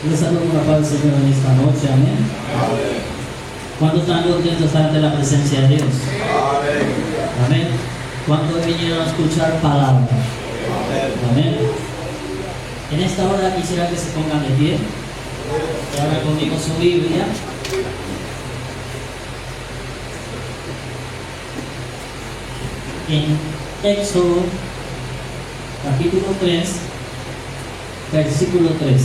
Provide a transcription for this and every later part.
Les saludo la paz del Señor en esta noche, amén. ¿Cuántos están contentos ante la presencia de Dios? Amén. ¿Cuántos vinieron a escuchar palabra? Amén. En esta hora quisiera que se pongan de pie y abran conmigo su Biblia. En Éxodo capítulo 3, versículo 3.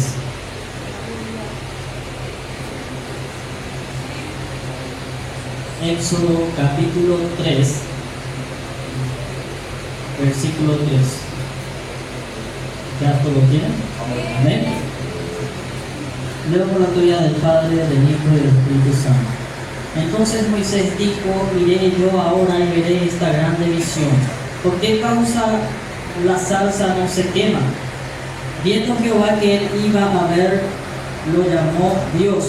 Éxodo capítulo 3, versículo 3. ¿Ya todo lo tienen? Amén. Leo por la autoridad del Padre, del Hijo y del Espíritu Santo. Entonces Moisés dijo: iré yo ahora y veré esta grande visión. ¿Por qué causa la zarza no se quema? Viendo Jehová que él iba a ver, lo llamó Dios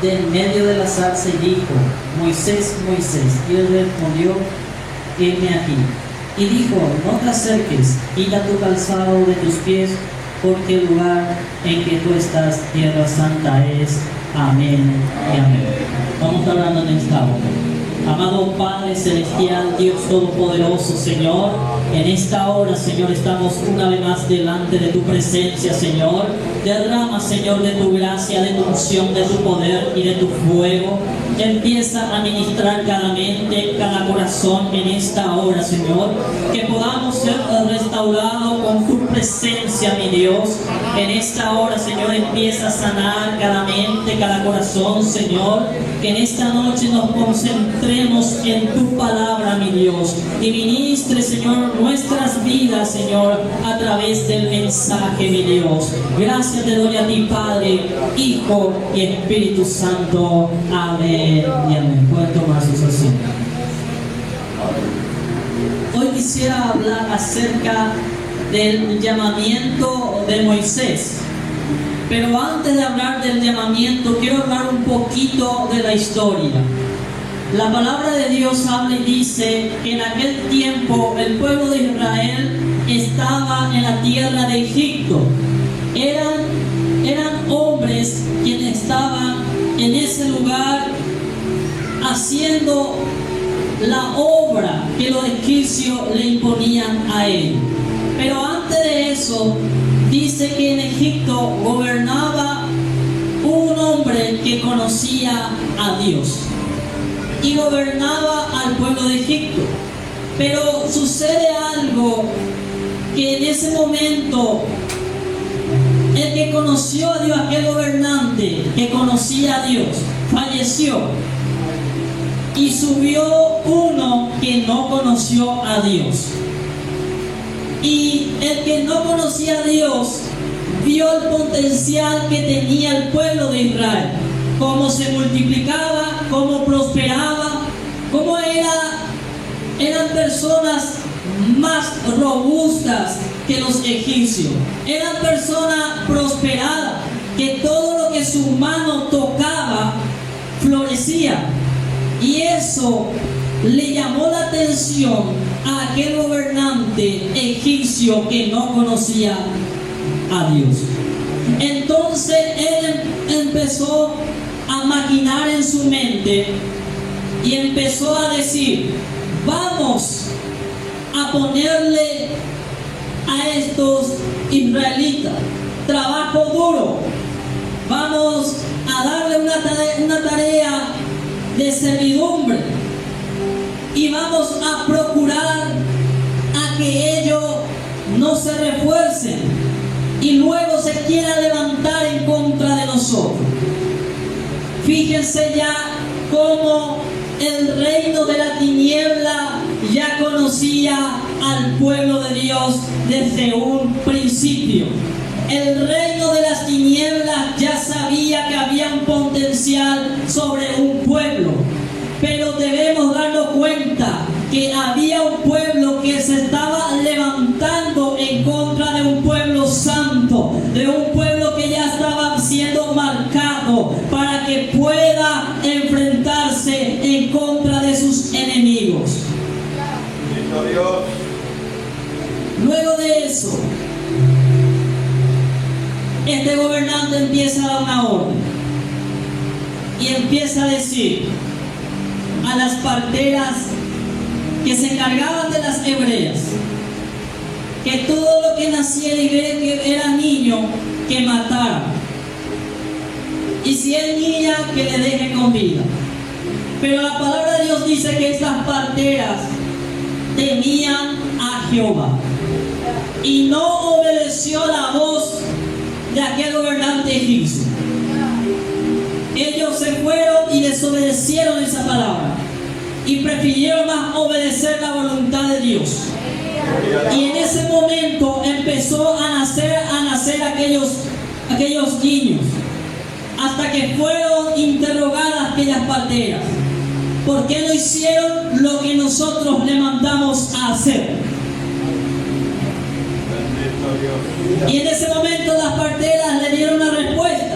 de en medio de la zarza y dijo: Moisés, Moisés. Y él respondió: heme aquí. Y dijo: no te acerques, quita tu calzado de tus pies, porque el lugar en que tú estás, tierra santa es. Amén y amén. Vamos hablando en esta hora. Amado Padre Celestial, Dios Todopoderoso, Señor, en esta hora, Señor, estamos una vez más delante de tu presencia, Señor. Derrama, Señor, de tu gracia, de tu unción, de tu poder y de tu fuego. Empieza a ministrar cada mente, cada corazón en esta hora, Señor. Que podamos ser restaurados con tu presencia, mi Dios. En esta hora, Señor, empieza a sanar cada mente, cada corazón, Señor. Que en esta noche nos concentremos en tu palabra, mi Dios. Y ministre, Señor, nuestras vidas, Señor, a través del mensaje, mi Dios. Gracias te doy a ti, Padre, Hijo y Espíritu Santo. Amén y amén. Pueden tomar sus asientos. Hoy quisiera hablar acerca del llamamiento de Moisés. Pero antes de hablar del llamamiento, quiero hablar un poquito de la historia. La palabra de Dios habla y dice que en aquel tiempo el pueblo de Israel estaba en la tierra de Egipto. Eran hombres quienes estaban en ese lugar haciendo la obra que los egipcios le imponían a él. Pero antes de eso, dice que en Egipto gobernaba un hombre que conocía a Dios y gobernaba al pueblo de Egipto. Pero sucede algo, que en ese momento el que conoció a Dios, aquel gobernante que conocía a Dios, falleció y subió uno que no conoció a Dios. Y el que no conocía a Dios vio el potencial que tenía el pueblo de Israel, cómo se multiplicaba, cómo prosperaba, cómo eran personas más robustas que los egipcios. Eran personas prosperadas, que todo lo que su mano tocaba florecía. Y eso le llamó la atención a aquel gobernante egipcio que no conocía a Dios. Entonces él empezó a maquinar en su mente y empezó a decir: vamos a ponerle a estos israelitas trabajo duro, vamos a darle una tarea de servidumbre y vamos a procurar a que ellos no se refuercen y luego se quieran levantar en contra de nosotros. Fíjense ya cómo el reino de la tiniebla ya conocía al pueblo de Dios desde un principio. El reino de las tinieblas ya sabía que había un potencial sobre un pueblo, pero debemos darnos cuenta que había un pueblo que se estaba levantando en contra de un pueblo santo, de un pueblo que ya estaba siendo marcado para que pueda enfrentarse en contra de sus enemigos. Luego de eso, este gobernante empieza a dar una orden y empieza a decir a las parteras que se encargaban de las hebreas que todo lo que naciera y que era niño, que matara, y si es niña, que le deje con vida. Pero la palabra de Dios dice que estas parteras temían a Jehová y no obedeció la voz de aquel gobernante egipcio. Ellos se fueron y desobedecieron esa palabra y prefirieron más obedecer la voluntad de Dios. Y en ese momento empezó a nacer aquellos niños, hasta que fueron interrogadas aquellas parteras. ¿Por qué no hicieron lo que nosotros le mandamos a hacer? Y en ese momento las parteras le dieron una respuesta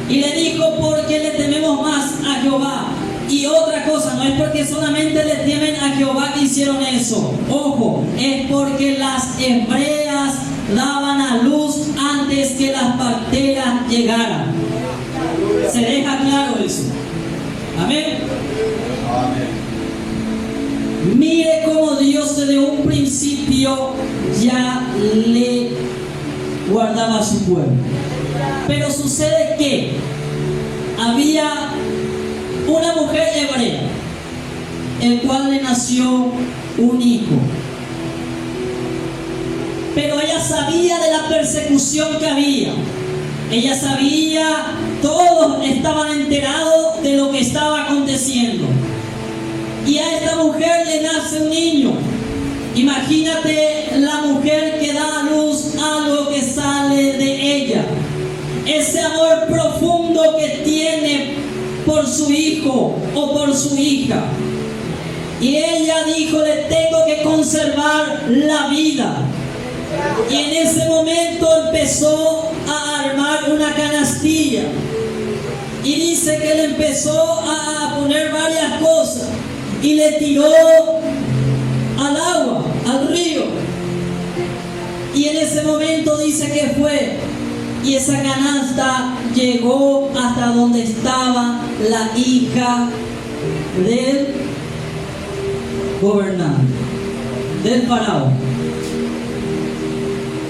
y le dijo: porque le tememos más a Jehová. Y otra cosa, no es porque solamente le temen a Jehová que hicieron eso. Ojo, es porque las hebreas daban a luz antes que las parteras llegaran. Se deja claro eso. Amén. Mire cómo Dios desde un principio ya le guardaba a su pueblo. Pero sucede que había una mujer hebrea, el cual le nació un hijo. Pero ella sabía de la persecución que había. Ella sabía, todos estaban enterados de lo que estaba aconteciendo. Y a esta mujer le nace un niño. Imagínate la mujer que da a luz algo que sale de ella. Ese amor profundo que tiene por su hijo o por su hija. Y ella dijo: le tengo que conservar la vida. Y en ese momento empezó a armar una canastilla. Y dice que le empezó a poner varias cosas. Y le tiró al agua, al río. Y en ese momento dice que fue. Y esa canasta llegó hasta donde estaba la hija del gobernante, del faraón.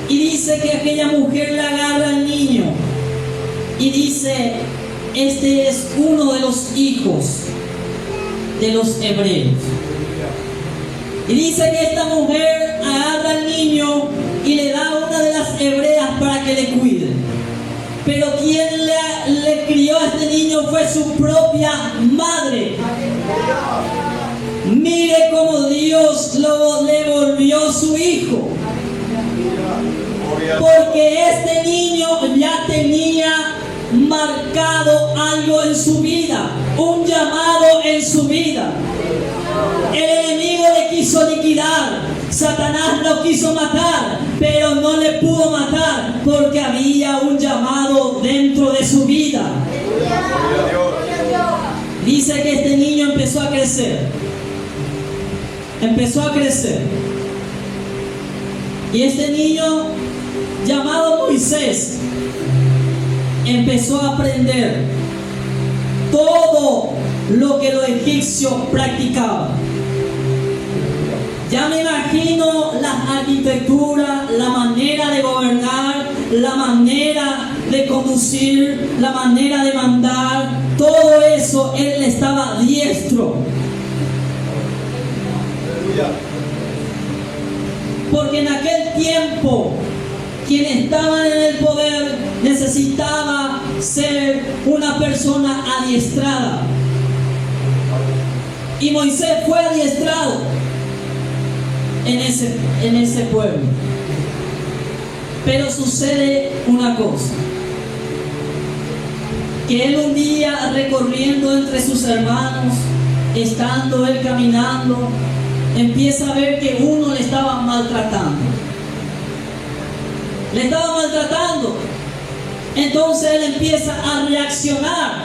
Y dice que aquella mujer le agarra al niño y dice: este es uno de los hijos de los hebreos. Y dice que esta mujer agarra al niño y le da a una de las hebreas para que le cuide. Pero quien le crió a este niño fue su propia madre. Mire cómo Dios le volvió su hijo. Porque este niño ya tenía marcado algo en su vida, un llamado en su vida. El enemigo le quiso liquidar, Satanás lo quiso matar, pero no le pudo matar porque había un llamado dentro de su vida. Dice que este niño empezó a crecer. Empezó a crecer. Y este niño, llamado Moisés, empezó a aprender todo lo que los egipcios practicaban. Ya me imagino la arquitectura, la manera de gobernar, la manera de conducir, la manera de mandar, todo eso él estaba diestro. Porque en aquel tiempo quien estaba en el poder necesitaba ser una persona adiestrada. Y Moisés fue adiestrado en ese pueblo. Pero sucede una cosa, que él un día recorriendo entre sus hermanos, estando él caminando, empieza a ver que uno le estaba maltratando. Le estaba maltratando. Entonces él empieza a reaccionar,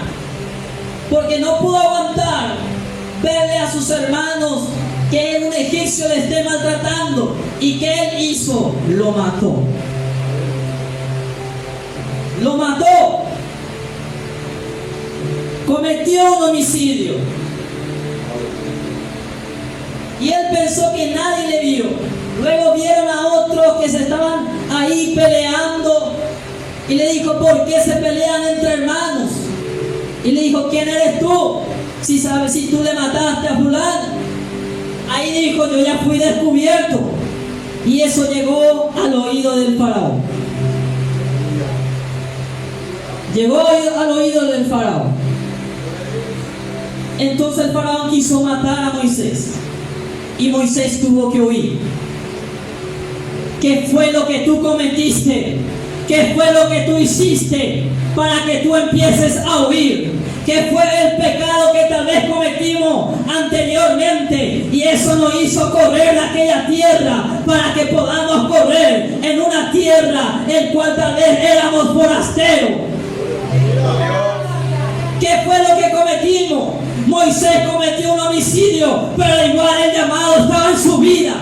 porque no pudo aguantar verle a sus hermanos que un egipcio le esté maltratando. ¿Y qué él hizo? Lo mató. lo mató, cometió un homicidio. Y él pensó que nadie le vio. Luego vieron a otros que se estaban ahí peleando y le dijo: ¿por qué se pelean entre hermanos? Y le dijo: ¿quién eres tú? Si sabes, si tú le mataste a fulano. Ahí dijo: yo ya fui descubierto. Y eso llegó al oído del faraón. Llegó al oído del faraón. Entonces el faraón quiso matar a Moisés. Y Moisés tuvo que huir. ¿Qué fue lo que tú cometiste? ¿Qué fue lo que tú hiciste para que tú empieces a huir? ¿Qué fue el pecado que tal vez cometimos anteriormente? Y eso nos hizo correr de aquella tierra para que podamos correr en una tierra en cual tal vez éramos forasteros. ¿Qué fue lo que cometimos? Moisés cometió un homicidio, pero igual el llamado estaba en su vida.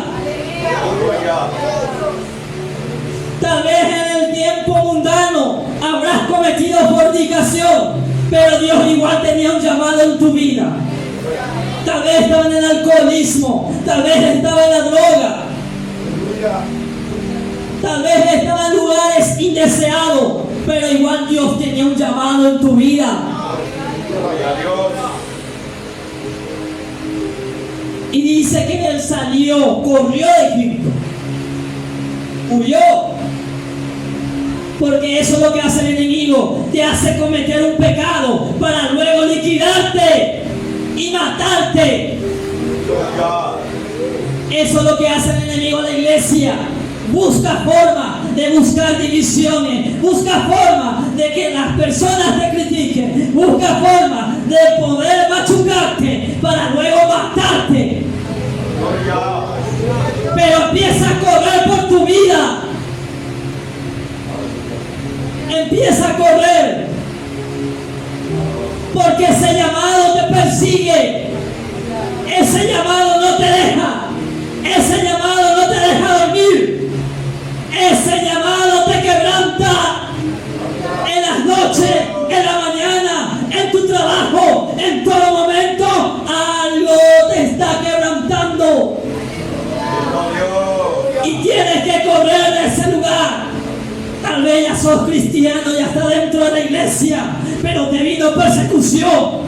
Tal vez en el tiempo mundano habrás cometido fornicación, pero Dios igual tenía un llamado en tu vida. Tal vez estaba en el alcoholismo, tal vez estaba en la droga, tal vez estaba en lugares indeseados, pero igual Dios tenía un llamado en tu vida. Y dice que él salió, corrió de Egipto, huyó. Porque eso es lo que hace el enemigo, te hace cometer un pecado para luego liquidarte y matarte. Eso es lo que hace el enemigo a la iglesia. Busca forma de buscar divisiones, busca forma de que las personas te critiquen, busca forma de poder machucarte para luego matarte. Pero empieza a correr por tu vida. Empieza a correr, porque ese llamado te persigue, ese llamado no te deja, ese llamado no te deja dormir, ese llamado te quebranta en las noches, en la mañana, en tu trabajo, en todo momento. Algo te está quebrantando y tienes que correr de ese lugar. Tal vez ya sos cristiano, ya está dentro de la iglesia, pero te vino persecución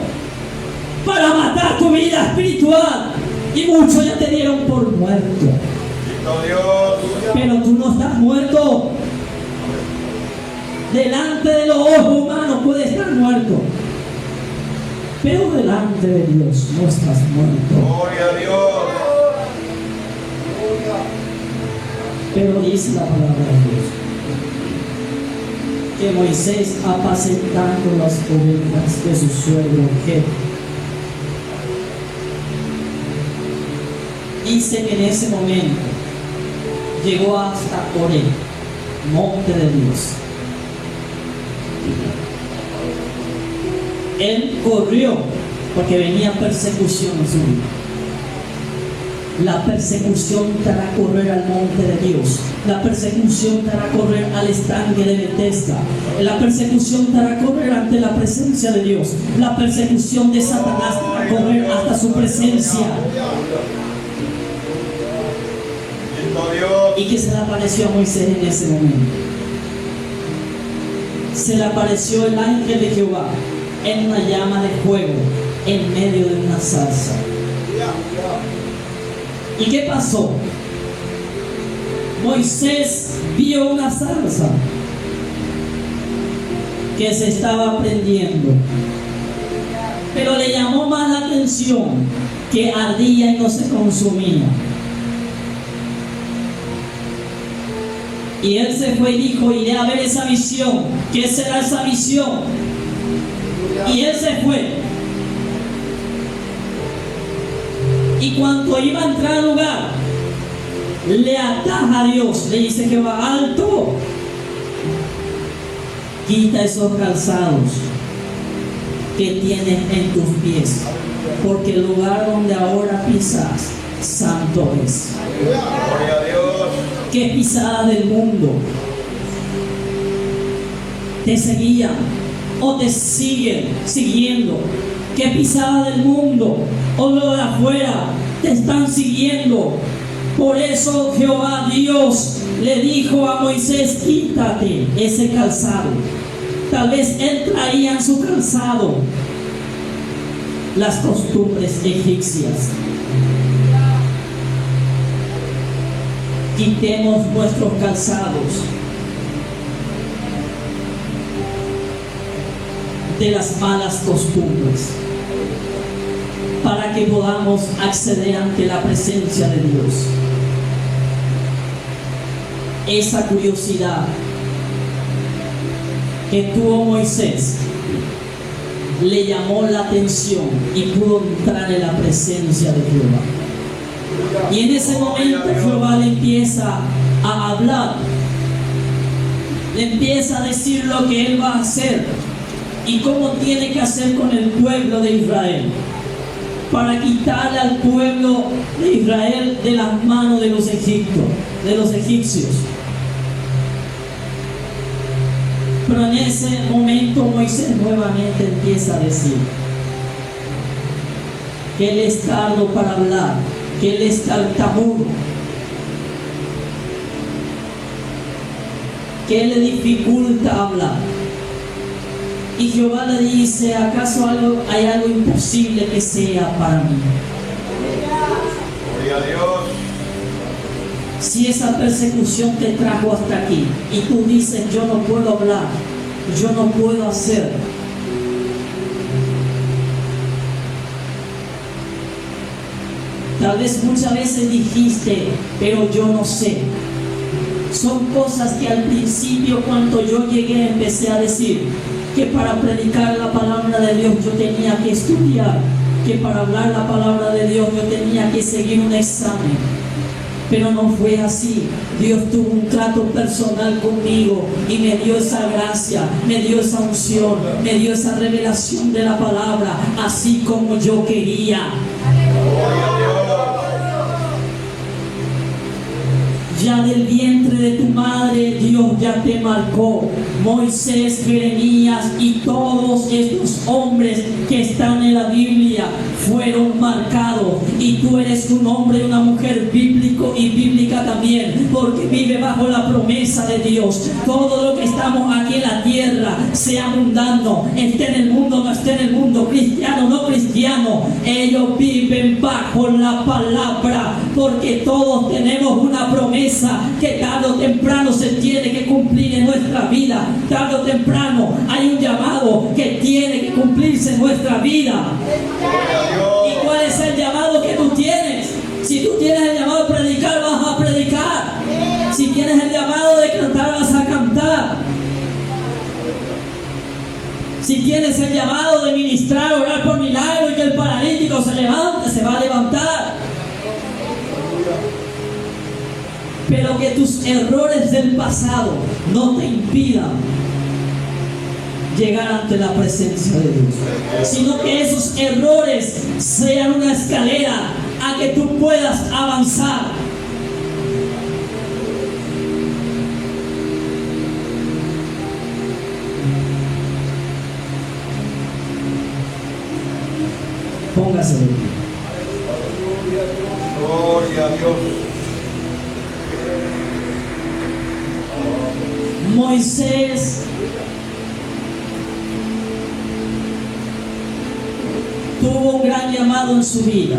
para matar tu vida espiritual y muchos ya te dieron por muerto. Pero tú no estás muerto. Delante de los ojos humanos puedes estar muerto, pero delante de Dios no estás muerto. Gloria a Dios. Pero dice la palabra de Dios que Moisés, apacentando las ovejas de su suegro Jetro, dice que en ese momento llegó hasta Horeb, monte de Dios. Él corrió porque venía persecución en su vida. La persecución te hará correr al monte de Dios. La persecución te hará correr al estanque de Bethesda. La persecución te hará correr ante la presencia de Dios. La persecución de Satanás te hará correr hasta su presencia. ¿Y qué se le apareció a Moisés en ese momento? Se le apareció el ángel de Jehová en una llama de fuego en medio de una zarza. ¿Y qué pasó? Moisés vio una zarza que se estaba prendiendo, pero le llamó más la atención que ardía y no se consumía. Y él se fue y dijo: iré a ver esa visión. ¿Qué será esa visión? Y él se fue. Y cuando iba a entrar al lugar, le ataja a Dios, le dice que va alto, quita esos calzados que tienes en tus pies, porque el lugar donde ahora pisas, santo es. Gloria a Dios. ¿Qué pisada del mundo? te seguían o te siguen siguiendo, qué pisada del mundo o lo de afuera te están siguiendo. Por eso Jehová Dios le dijo a Moisés: quítate ese calzado. Tal vez él traía en su calzado las costumbres egipcias. Quitemos nuestros calzados de las malas costumbres para que podamos acceder ante la presencia de Dios. Esa curiosidad que tuvo Moisés le llamó la atención y pudo entrar en la presencia de Jehová. Y en ese momento Jehová le empieza a hablar, le empieza a decir lo que él va a hacer y cómo tiene que hacer con el pueblo de Israel para quitarle al pueblo de Israel de las manos de los egipcios. Pero en ese momento Moisés nuevamente empieza a decir que él es tardo para hablar, que él es tartamudo, que él le dificulta hablar. Y Jehová le dice: ¿acaso hay algo imposible que sea para mí? Gloria a Dios. Si esa persecución te trajo hasta aquí y tú dices: yo no puedo hablar, yo no puedo hacer, tal vez muchas veces dijiste: pero yo no sé. Son cosas que al principio, cuando yo llegué, empecé a decir que para predicar la palabra de Dios yo tenía que estudiar, que para hablar la palabra de Dios yo tenía que seguir un examen. Pero no fue así. Dios tuvo un trato personal conmigo y me dio esa gracia, me dio esa unción, me dio esa revelación de la palabra, así como yo quería. Ya del vientre de tu madre Dios ya te marcó. Moisés, Jeremías y todos estos hombres que están en la Biblia fueron marcados. Y tú eres un hombre y una mujer bíblico y bíblica también, porque vive bajo la promesa de Dios. Todo lo que estamos aquí en la tierra, sea mundano, esté en el mundo, no esté en el mundo, cristiano, no cristiano, ellos viven bajo la palabra, porque todos tenemos una promesa que tarde o temprano se tiene que cumplir en nuestra vida. Tarde o temprano hay un llamado que tiene que cumplirse en nuestra vida. ¿Y cuál es el llamado que tú tienes? Si tú tienes el llamado de predicar, vas a predicar. Si tienes el llamado de cantar, vas a cantar. Si tienes el llamado de ministrar, orar por milagro y que el paralítico se levante, se va a levantar. Pero que tus errores del pasado no te impidan llegar ante la presencia de Dios, sino que esos errores sean una escalera a que tú puedas avanzar. Póngase de pie. Gloria a Dios. Moisés tuvo un gran llamado en su vida.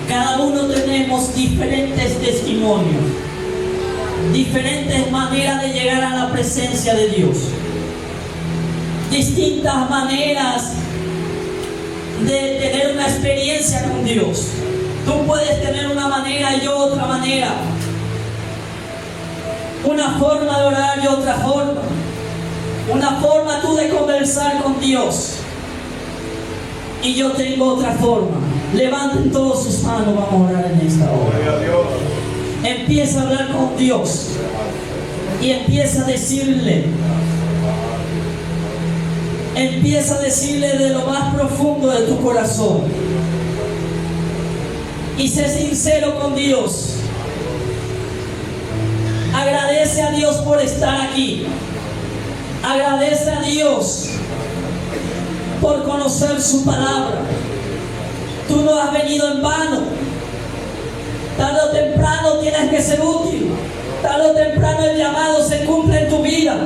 Cada uno tenemos diferentes testimonios, diferentes maneras de llegar a la presencia de Dios, distintas maneras de tener una experiencia con Dios. Tú puedes tener una manera y yo otra manera, una forma de orar y otra forma, una forma tú de conversar con Dios y yo tengo otra forma. Levanten todos sus manos, vamos a orar en esta hora. Gloria a Dios. Empieza a hablar con Dios y empieza a decirle de lo más profundo de tu corazón y sé sincero con Dios. Agradece a Dios por estar aquí. Agradece a Dios por conocer su palabra. Tú no has venido en vano. Tarde o temprano tienes que ser útil. Tarde o temprano el llamado se cumple en tu vida.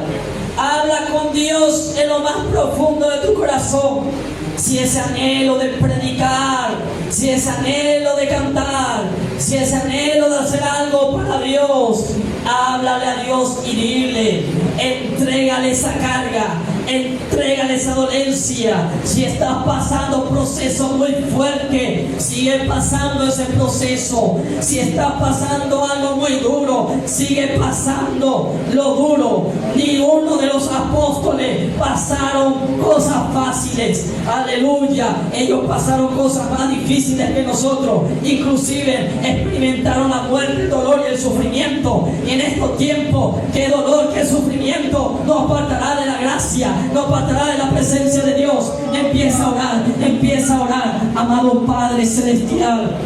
Habla con Dios en lo más profundo de tu corazón. Si ese anhelo de predicar, si ese anhelo de cantar, si ese anhelo de hacer algo para Dios, háblale a Dios y dile, entrégale esa carga, entrégale esa dolencia. Si estás pasando un proceso muy fuerte, sigue pasando ese proceso. Si estás pasando algo muy duro, sigue pasando lo duro. Ni uno de los apóstoles pasaron cosas fáciles. Aleluya. Ellos pasaron cosas más difíciles que nosotros. Inclusive experimentaron la muerte, el dolor y el sufrimiento. Y en estos tiempos, qué dolor, qué sufrimiento nos apartará de la gracia, nos apartará de la presencia de Dios. Empieza a orar, empieza a orar. Amado Padre Celestial,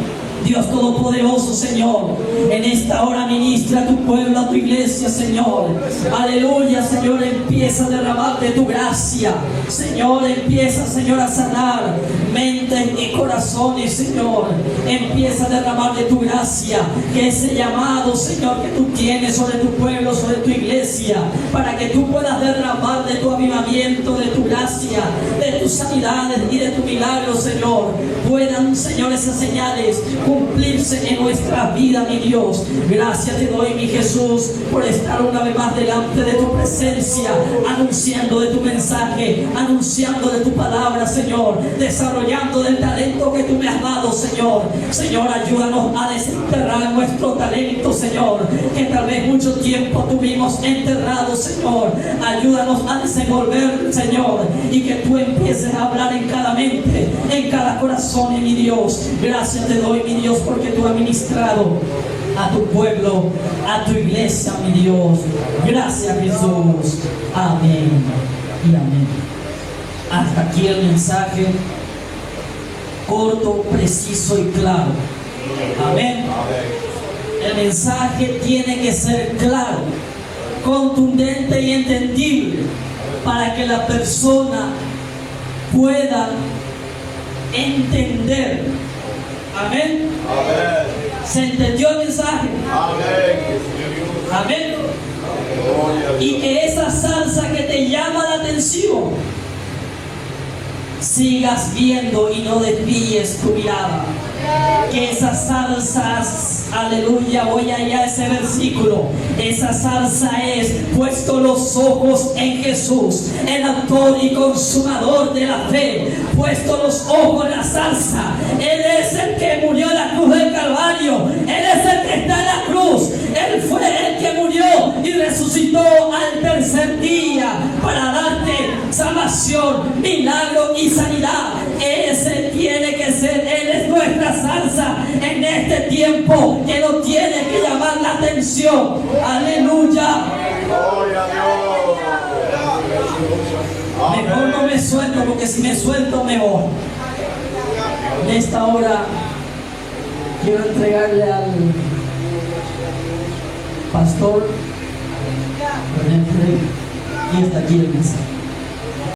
Dios Todopoderoso, Señor, en esta hora ministra a tu pueblo, a tu iglesia, Señor. Aleluya, Señor, empieza a derramar de tu gracia. Señor, empieza, Señor, a sanar mentes y corazones, Señor. Empieza a derramar de tu gracia, que ese llamado, Señor, que tú tienes sobre tu pueblo, sobre tu iglesia, para que tú puedas derramar de tu avivamiento, de tu gracia, de tus sanidades y de tu milagro, Señor. Puedan, Señor, esas señales cumplirse en nuestra vida, mi Dios. Gracias te doy, mi Jesús, por estar una vez más delante de tu presencia, anunciando de tu mensaje, anunciando de tu palabra, Señor, desarrollando del talento que tú me has dado, Señor. Señor, ayúdanos a desenterrar nuestro talento, Señor, que tal vez mucho tiempo tuvimos enterrado, Señor. Ayúdanos a desenvolver, Señor, y que tú empieces a hablar en cada mente, en cada corazón, mi Dios. Gracias te doy, mi Dios, porque tú has ministrado a tu pueblo, a tu iglesia, mi Dios. Gracias, Jesús. Amén y amén. Hasta aquí el mensaje, corto, preciso y claro. Amén. El mensaje tiene que ser claro, contundente y entendible, para que la persona pueda entender. Amén. ¿Se entendió el mensaje? Amén. Y que esa salsa que te llama la atención, sigas viendo y no desvíes tu mirada. Que esas salsas, aleluya, voy allá a ese versículo. Esa salsa es: puesto los ojos en Jesús, el autor y consumador de la fe. Puesto los ojos en la salsa. Él es el que murió en la cruz del Calvario. Él es el que está en la cruz. Él fue el que murió y resucitó al tercer día para darte salvación, milagro y sanidad. Ese tiene que ser, Él es nuestra salsa en este tiempo, que no tiene que llamar la atención. Aleluya. Mejor no me suelto, porque si me suelto me voy. En esta hora quiero entregarle al pastor y hasta aquí el mensaje.